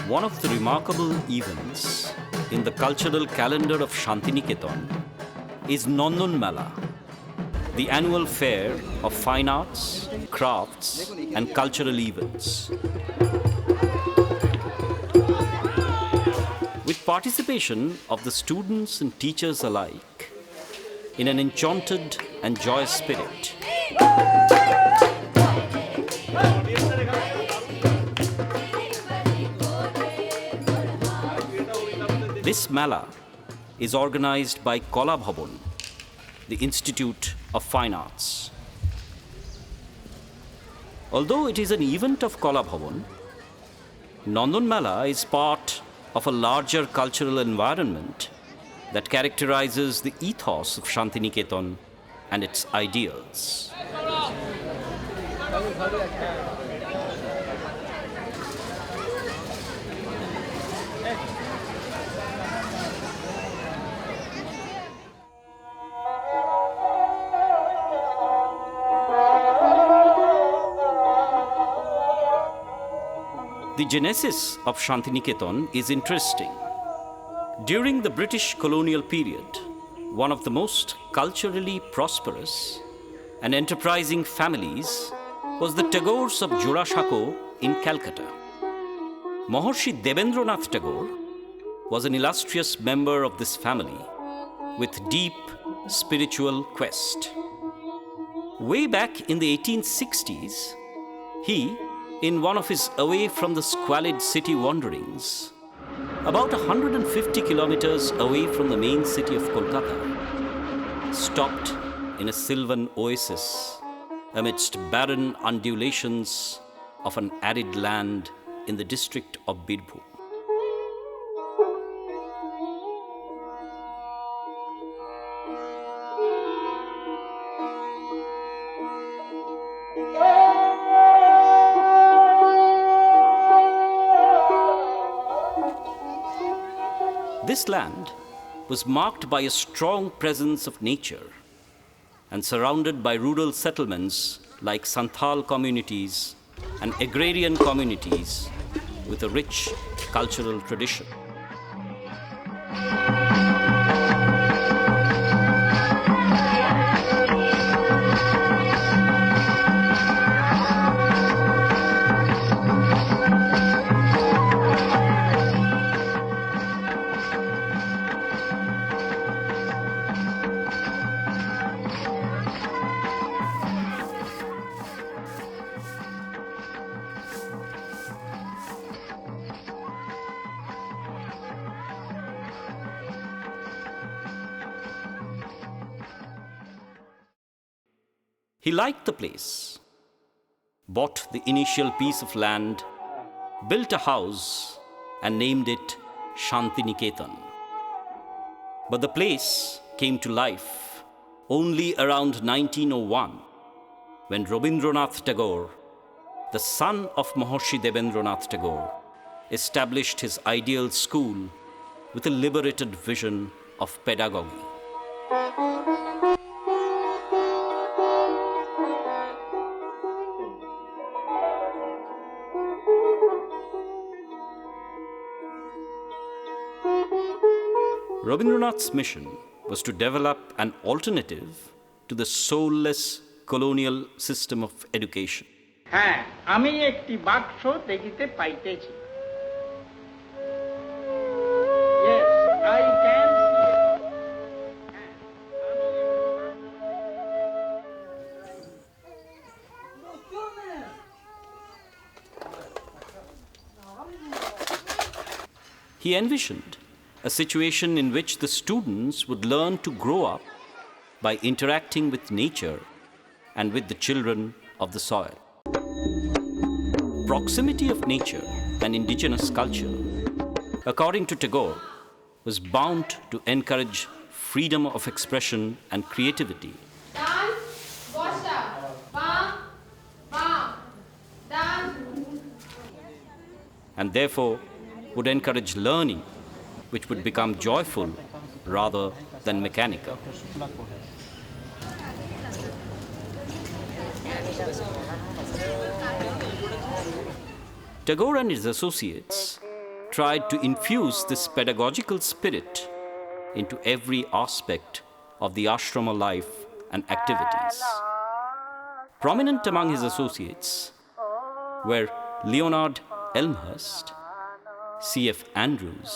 One of the remarkable events in the cultural calendar of Shantiniketan is Nandan Mela, the annual fair of fine arts, crafts, and cultural events. With participation of the students and teachers alike in an enchanted and joyous spirit. This Mela is organized by Kala-Bhavana, the Institute of Fine Arts. Although it is an event of Kala-Bhavana, Nandan Mela is part of a larger cultural environment that characterizes the ethos of Shantiniketan and its ideals. The genesis of Shantiniketan is interesting. During the British colonial period, one of the most culturally prosperous and enterprising families was the Tagores of Jurashako in Calcutta. Maharishi Debendranath Tagore was an illustrious member of this family with deep spiritual quest. Way back in the 1860s, he, in one of his away from the squalid city wanderings, about 150 kilometers away from the main city of Kolkata, stopped in a sylvan oasis amidst barren undulations of an arid land in the district of Birbhum. This land was marked by a strong presence of nature and surrounded by rural settlements like Santhal communities and agrarian communities with a rich cultural tradition. He liked the place, bought the initial piece of land, built a house, and named it Shantiniketan. But the place came to life only around 1901, when Rabindranath Tagore, the son of Maharishi Debendranath Tagore, established his ideal school with a liberated vision of pedagogy. Rabindranath's mission was to develop an alternative to the soulless colonial system of education. হ্যাঁ, আমি একটি বাক্স দেখিতে পাইতেছি। Yes, I can see it. He envisioned a situation in which the students would learn to grow up by interacting with nature and with the children of the soil. Proximity of nature and indigenous culture, according to Tagore, was bound to encourage freedom of expression and creativity. And therefore would encourage learning, which would become joyful rather than mechanical. Tagore and his associates tried to infuse this pedagogical spirit into every aspect of the ashrama life and activities. Prominent among his associates were Leonard Elmhurst, C.F. Andrews,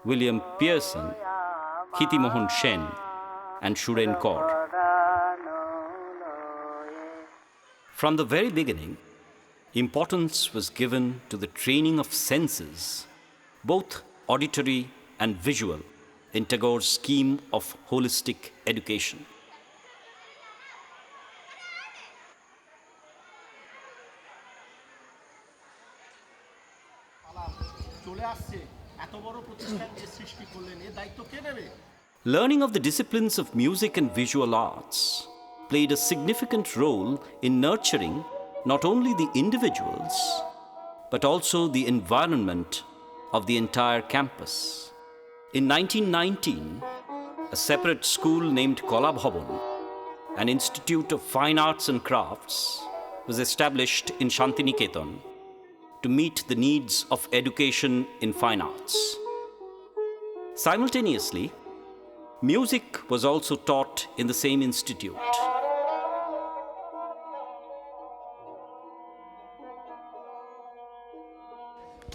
William Pearson, Kitimohon Shen, and Shuren Kaur. From the very beginning, importance was given to the training of senses, both auditory and visual, in Tagore's scheme of holistic education. Learning of the disciplines of music and visual arts played a significant role in nurturing not only the individuals, but also the environment of the entire campus. In 1919, a separate school named Kala-Bhavana, an institute of fine arts and crafts, was established in Shantiniketan to meet the needs of education in fine arts. Simultaneously, music was also taught in the same institute.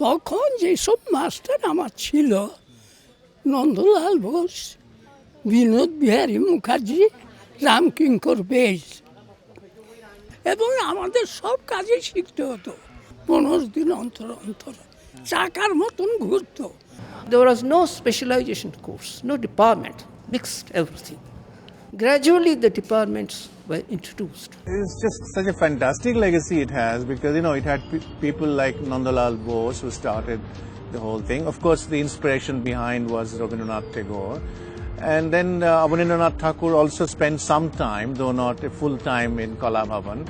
তখন যেসব master আমার ছিল, নন্দলাল বোস, বিনোদ বিহারী মুখার্জি, রামকিঙ্কর বেশ, এবং আমাদের সব কাজে শিখতে হতো 15 দিন অন্তর অন্তর, চাকার মতন ঘুরতো। There was no specialization course, no department, mixed everything. Gradually the departments were introduced. It's just such a fantastic legacy it has, because it had people like Nandalal Bose who started the whole thing. Of course, the inspiration behind was Rabindranath Tagore, and then Abanindranath Thakur also spent some time, though not a full time, in Kala-Bhavana.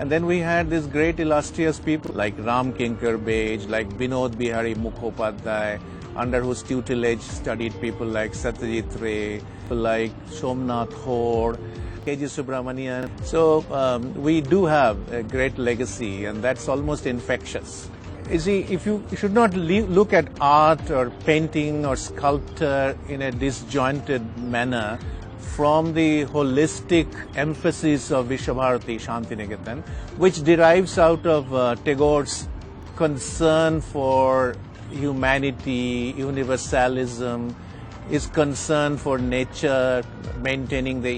And then we had these great illustrious people like Ram Kinkar Bej, like Binod Bihari Mukhopadhyay, under whose tutelage studied people like Satyajit Ray, like Somnath Hor, K.G. Subramanian. So we do have a great legacy, and that's almost infectious. You see, if you should not look at art or painting or sculpture in a disjointed manner from the holistic emphasis of Visva Bharati Shantiniketan, which derives out of Tagore's concern for humanity, universalism, his concern for nature, maintaining the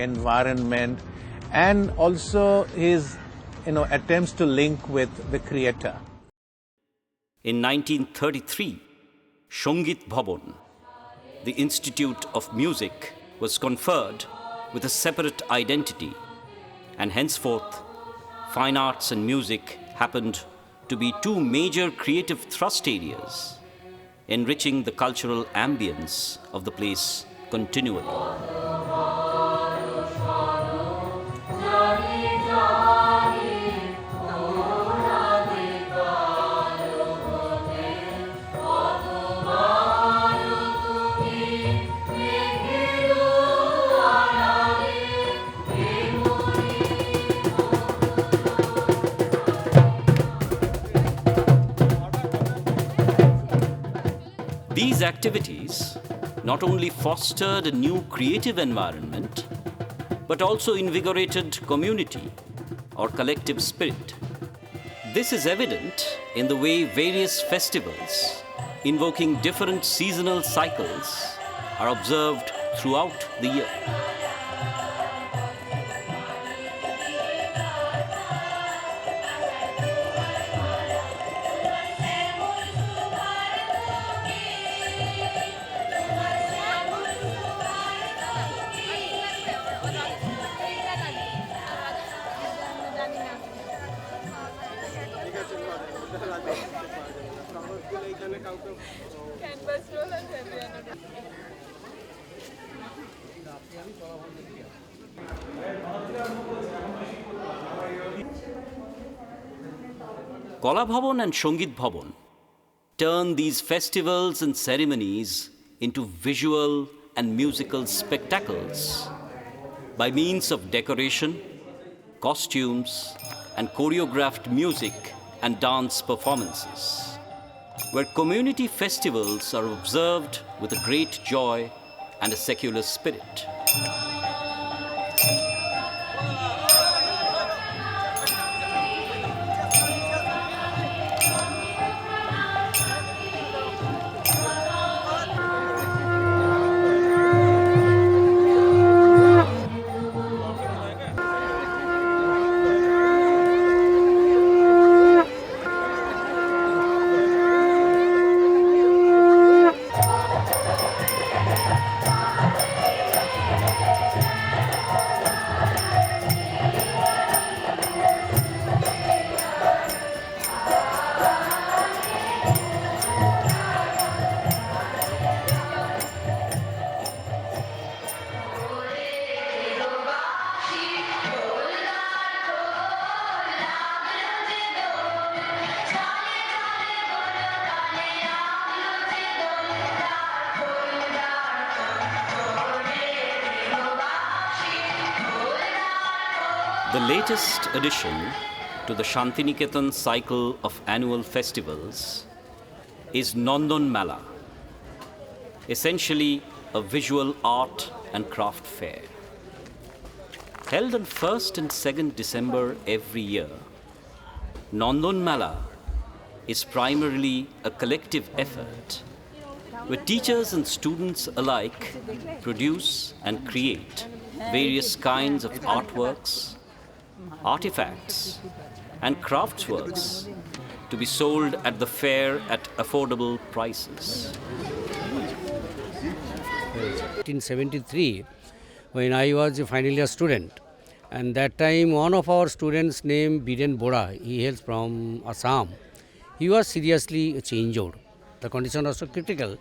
environment, and also his attempts to link with the Creator. In 1933, Shongit Bhavan, the Institute of Music, was conferred with a separate identity, and henceforth, fine arts and music happened to be two major creative thrust areas, enriching the cultural ambience of the place continually. These activities not only fostered a new creative environment, but also invigorated community or collective spirit. This is evident in the way various festivals, invoking different seasonal cycles, are observed throughout the year. Kala-Bhavana and Sangit Bhavan turn these festivals and ceremonies into visual and musical spectacles by means of decoration, costumes, and choreographed music and dance performances, where community festivals are observed with a great joy and a secular spirit. The latest addition to the Shantiniketan cycle of annual festivals is Nandan Mela, essentially a visual art and craft fair. Held on 1st and 2nd December every year, Nandan Mela is primarily a collective effort where teachers and students alike produce and create various kinds of artworks, artifacts, and craftsworks to be sold at the fair at affordable prices. 1973, when I was a final year student, and that time one of our students named Biren Bora, he hails from Assam, he was seriously injured. The condition was so critical.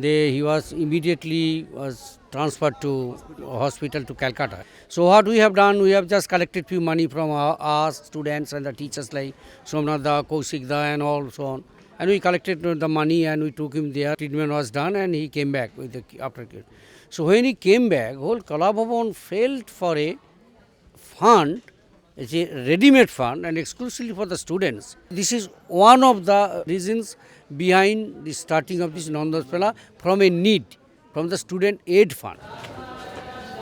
He was immediately transferred to hospital to Calcutta. So what we have done, we have just collected few money from our students and the teachers like Somnada, Kaushikda and all so on. And we collected the money and we took him there. Treatment was done and he came back with the after. So when he came back, whole Kala-Bhavana felt for a fund, it's a ready-made fund and exclusively for the students. This is one of the reasons behind the starting of this Nandan Mela from a need, from the student aid fund.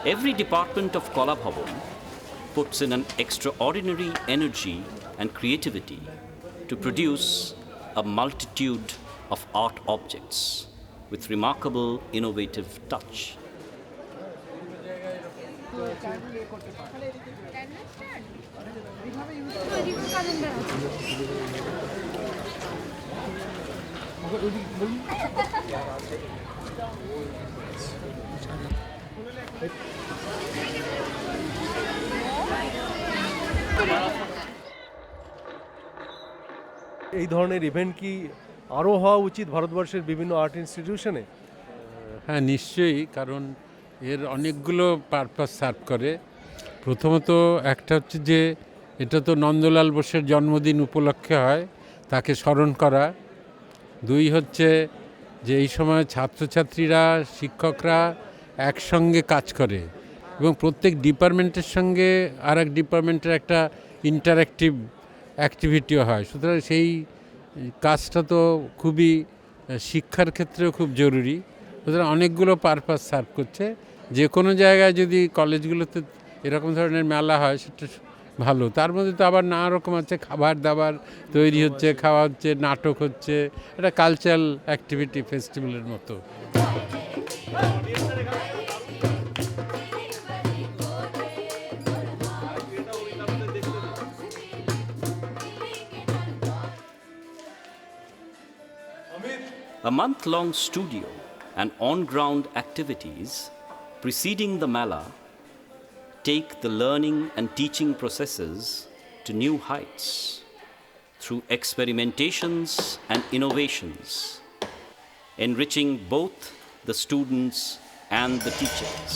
Every department of Kala-Bhavana puts in an extraordinary energy and creativity to produce a multitude of art objects with remarkable innovative touch. এই ধরনের event কি আরও হওয়া উচিত ভারতবর্ষের বিভিন্ন art ইনস্টিটিউশনে? হ্যাঁ, নিশ্চয়ই, কারণ এর অনেকগুলো পারপাস সার্ভ করে। প্রথমত একটা হচ্ছে যে এটা তো নন্দলাল বোসের জন্মদিন উপলক্ষে হয়, তাকে স্মরণ করা। দুই হচ্ছে যে এই সময় ছাত্রছাত্রীরা, শিক্ষকরা একসঙ্গে কাজ করে এবং প্রত্যেক ডিপার্টমেন্টের সঙ্গে আর এক ডিপার্টমেন্টের একটা ইন্টারঅ্যাক্টিভ অ্যাক্টিভিটিও হয়। সুতরাং সেই কাজটা তো খুবই শিক্ষার ক্ষেত্রেও খুব জরুরি। সুতরাং অনেকগুলো পারপাস সার্ভ করছে। যে কোনো জায়গায় যদি কলেজগুলোতে এরকম ধরনের মেলা হয়, সেটা ভালো। তার মধ্যে তো আবার নানা রকম আছে, খাবার দাবার তৈরি হচ্ছে, খাওয়া হচ্ছে, নাটক হচ্ছে, এটা কালচারাল অ্যাক্টিভিটি ফেস্টিভ্যালের মতো। A month-long studio and on-ground activities preceding the Mela take the learning and teaching processes to new heights through experimentations and innovations, enriching both the students and the teachers.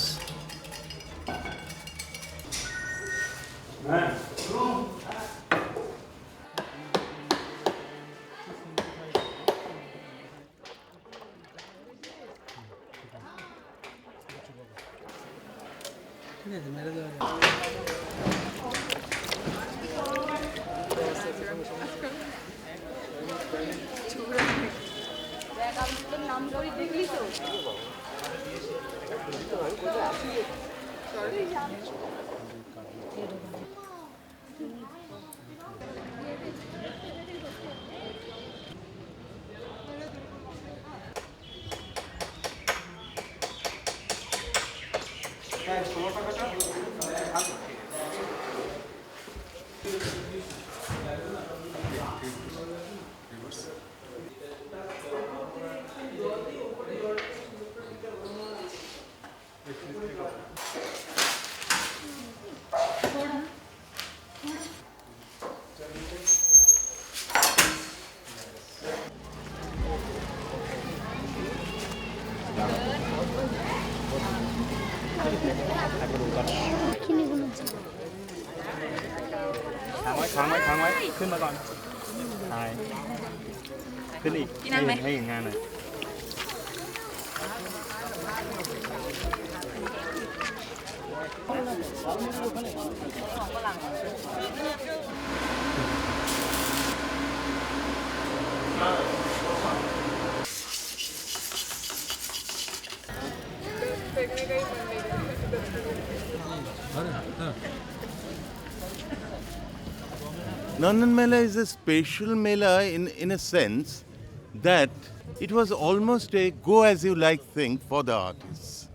Nandan Mela is a special Mela in a sense that it was almost a go-as-you-like thing for the artists,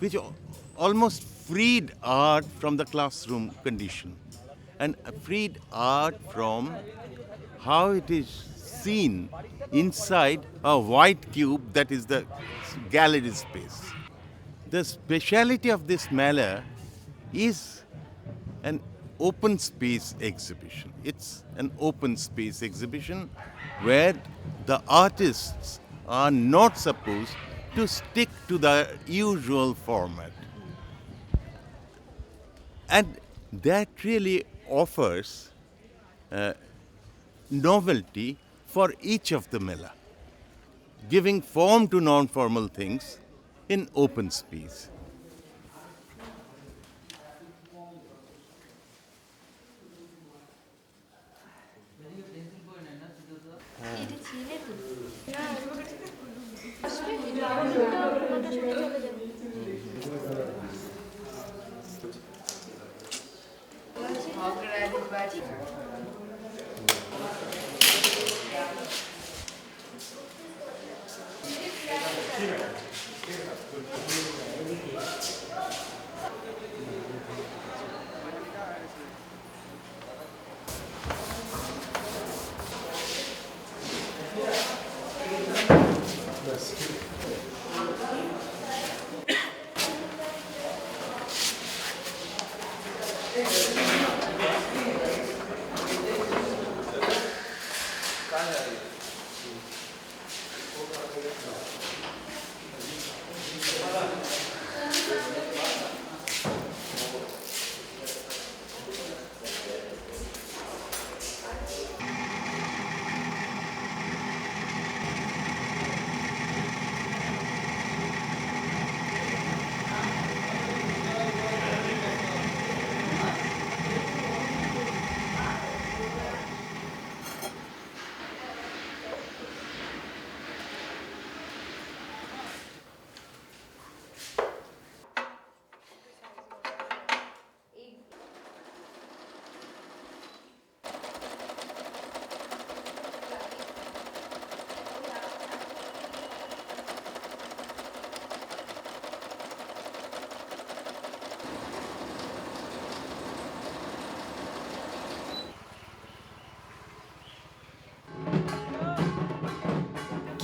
which almost freed art from the classroom condition and freed art from how it is seen inside a white cube that is the gallery space. The speciality of this Mela is an open space exhibition. It's an open space exhibition where the artists are not supposed to stick to the usual format. And that really offers novelty for each of the Mela, giving form to non-formal things in open space.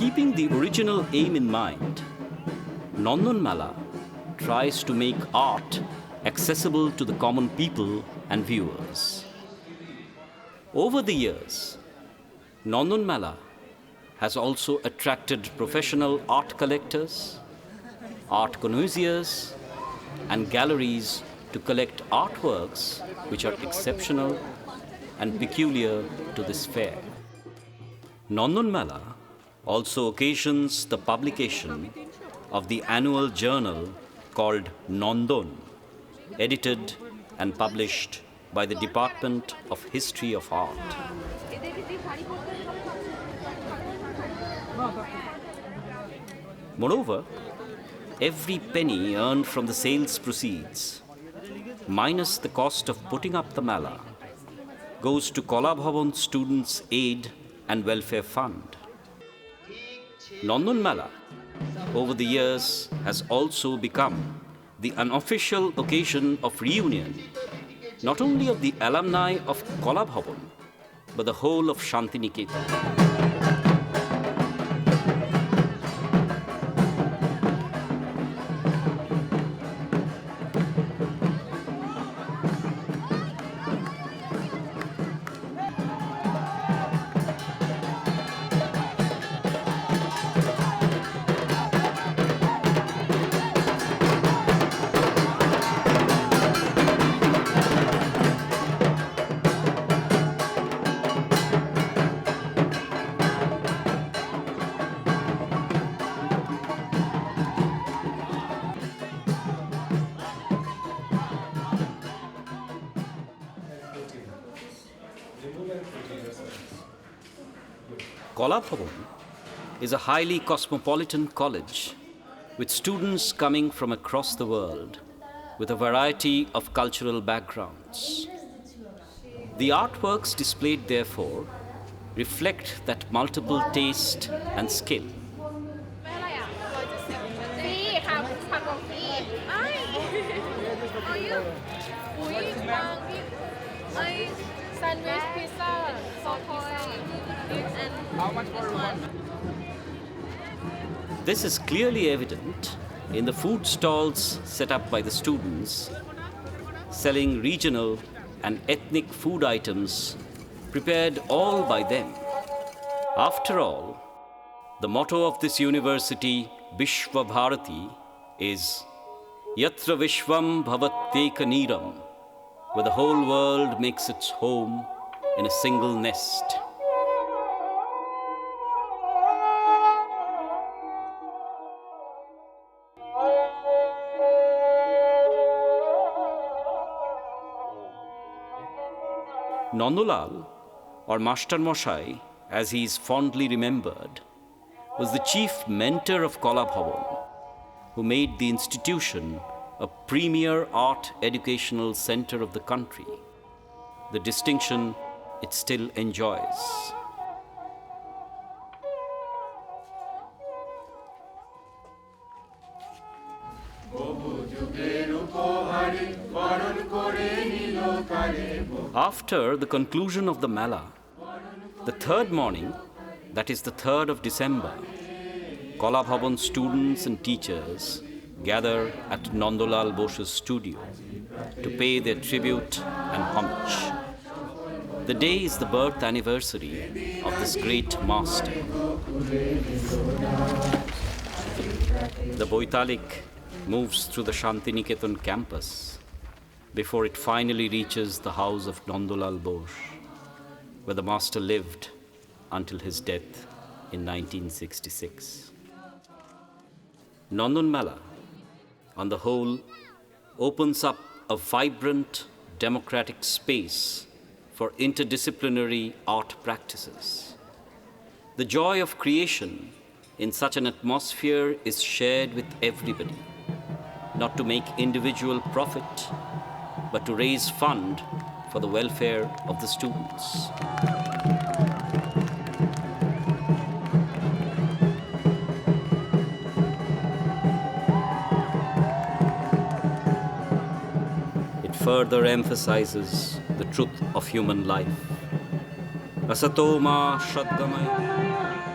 Keeping the original aim in mind, Nandan Mela tries to make art accessible to the common people and viewers. Over the years, Nandan Mela has also attracted professional art collectors, art connoisseurs, and galleries to collect artworks which are exceptional and peculiar to this fair. Nandan Mela also occasions the publication of the annual journal called Nandan, edited and published by the Department of History of Art. Moreover, every penny earned from the sales proceeds, minus the cost of putting up the Mela, goes to Kala-Bhavana Students' Aid and Welfare Fund. Nandan Mela, over the years, has also become the unofficial occasion of reunion, not only of the alumni of Kala-Bhavana, but the whole of Shantiniketan. Kala-Bhavana is a highly cosmopolitan college with students coming from across the world with a variety of cultural backgrounds. The artworks displayed, therefore, reflect that multiple taste and skill. Sandwich, pizza, and how much for one? This is clearly evident in the food stalls set up by the students, selling regional and ethnic food items prepared all by them. After all, the motto of this university, Visva Bharati, is Yatra Vishvam Bhavatyeka Neeram, where the whole world makes its home in a single nest. Nandulal, or Master Moshai, as he is fondly remembered, was the chief mentor of Kala-Bhavana, who made the institution a premier art educational center of the country, the distinction it still enjoys. After the conclusion of the Mela, the third morning, that is the 3rd of December, Kala-Bhavana students and teachers gather at Nandulal Bose's studio to pay their tribute and homage. The day is the birth anniversary of this great master. The Boitalik moves through the Shantiniketan campus before it finally reaches the house of Nandulal Bose, where the master lived until his death in 1966. Nandan Mela, on the whole, opens up a vibrant, democratic space for interdisciplinary art practices. The joy of creation in such an atmosphere is shared with everybody, not to make individual profit, but to raise fund for the welfare of the students. It further emphasizes the truth of human life. Asato ma shadgamaya